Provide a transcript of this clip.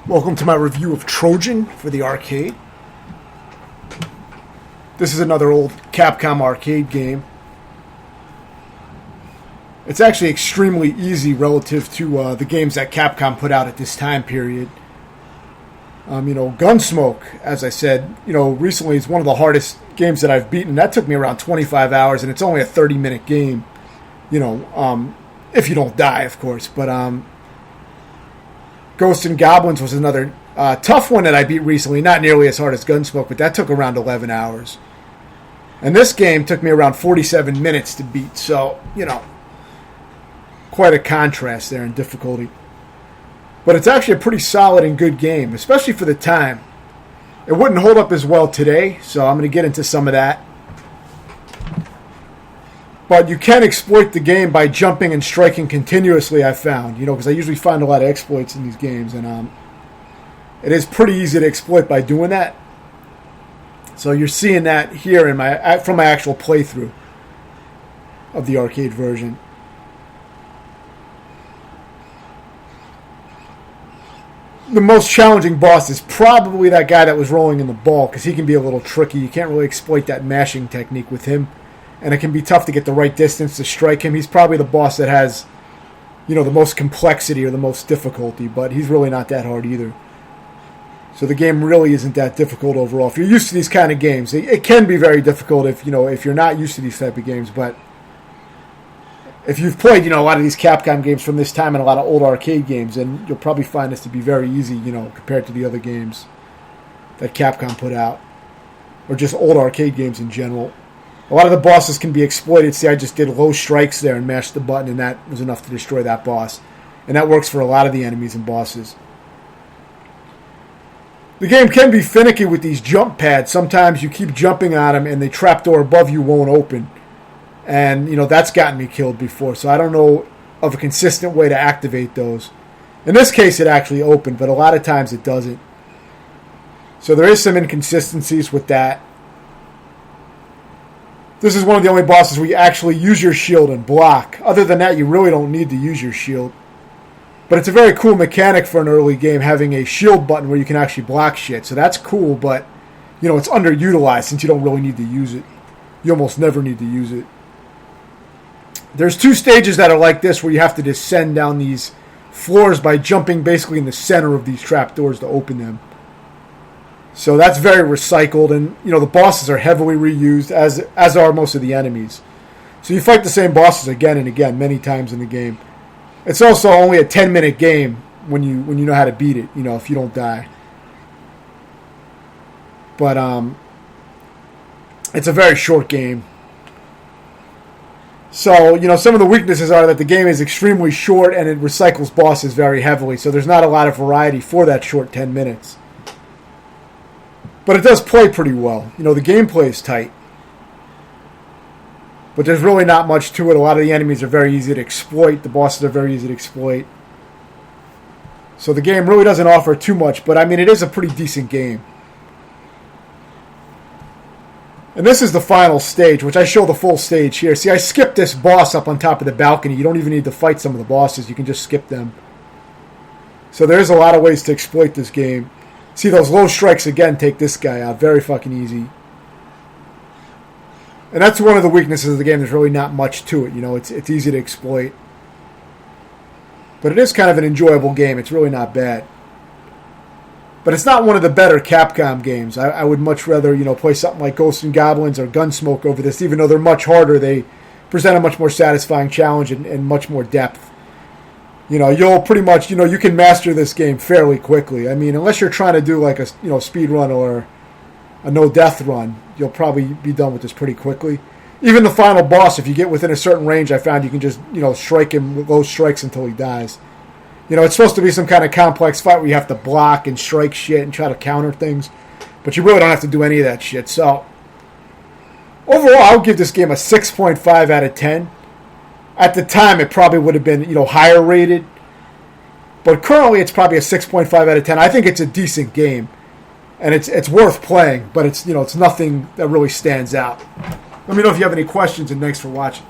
Welcome to my review of Trojan for the arcade. This is another old Capcom arcade game. It's actually extremely easy relative to the games that Capcom put out at this time period. Gunsmoke, as I said, recently is one of the hardest games that I've beaten. That took me around 25 hours, and it's only a 30-minute game, if you don't die, of course. But Ghosts and Goblins was another tough one that I beat recently. Not nearly as hard as Gunsmoke, but that took around 11 hours. And this game took me around 47 minutes to beat, so, quite a contrast there in difficulty. But it's actually a pretty solid and good game, especially for the time. It wouldn't hold up as well today, so I'm going to get into some of that. But you can exploit the game by jumping and striking continuously, I've found, because I usually find a lot of exploits in these games, and it is pretty easy to exploit by doing that. So you're seeing that here from my actual playthrough of the arcade version. The most challenging boss is probably that guy that was rolling in the ball, because he can be a little tricky. You can't really exploit that mashing technique with him. And it can be tough to get the right distance to strike him. He's probably the boss that has, the most complexity or the most difficulty, but he's really not that hard either. So the game really isn't that difficult overall. If you're used to these kind of games, it can be very difficult if you're not used to these type of games, but if you've played, a lot of these Capcom games from this time and a lot of old arcade games, then you'll probably find this to be very easy, compared to the other games that Capcom put out, or just old arcade games in general. A lot of the bosses can be exploited. See, I just did low strikes there and mashed the button, and that was enough to destroy that boss. And that works for a lot of the enemies and bosses. The game can be finicky with these jump pads. Sometimes you keep jumping on them, and the trapdoor above you won't open. And, that's gotten me killed before, so I don't know of a consistent way to activate those. In this case, it actually opened, but a lot of times it doesn't. So there is some inconsistencies with that. This is one of the only bosses where you actually use your shield and block. Other than that, you really don't need to use your shield. But it's a very cool mechanic for an early game, having a shield button where you can actually block shit. So that's cool, but, it's underutilized since you don't really need to use it. You almost never need to use it. There's 2 stages that are like this where you have to descend down these floors by jumping basically in the center of these trapdoors to open them. So that's very recycled, and the bosses are heavily reused, as are most of the enemies. So you fight the same bosses again and again, many times in the game. It's also only a 10-minute game when you know how to beat it, if you don't die. But it's a very short game. So, some of the weaknesses are that the game is extremely short and it recycles bosses very heavily, so there's not a lot of variety for that short 10 minutes. But it does play pretty well. The gameplay is tight. But there's really not much to it. A lot of the enemies are very easy to exploit. The bosses are very easy to exploit. So the game really doesn't offer too much, but it is a pretty decent game. And this is the final stage, which I show the full stage here. See, I skipped this boss up on top of the balcony. You don't even need to fight some of the bosses. You can just skip them. So there's a lot of ways to exploit this game. See, those low strikes, again, take this guy out. Very fucking easy. And that's one of the weaknesses of the game. There's really not much to it. It's easy to exploit. But it is kind of an enjoyable game. It's really not bad. But it's not one of the better Capcom games. I would much rather, play something like Ghosts and Goblins or Gunsmoke over this. Even though they're much harder, they present a much more satisfying challenge and much more depth. You'll pretty much, you can master this game fairly quickly. Unless you're trying to do like a speed run or a no-death run, you'll probably be done with this pretty quickly. Even the final boss, if you get within a certain range, I found you can just, strike him with low strikes until he dies. It's supposed to be some kind of complex fight where you have to block and strike shit and try to counter things. But you really don't have to do any of that shit. So, overall, I would give this game a 6.5 out of 10. At the time, it probably would have been, higher rated. But currently, it's probably a 6.5 out of 10. I think it's a decent game. And it's worth playing. But it's nothing that really stands out. Let me know if you have any questions, and thanks for watching.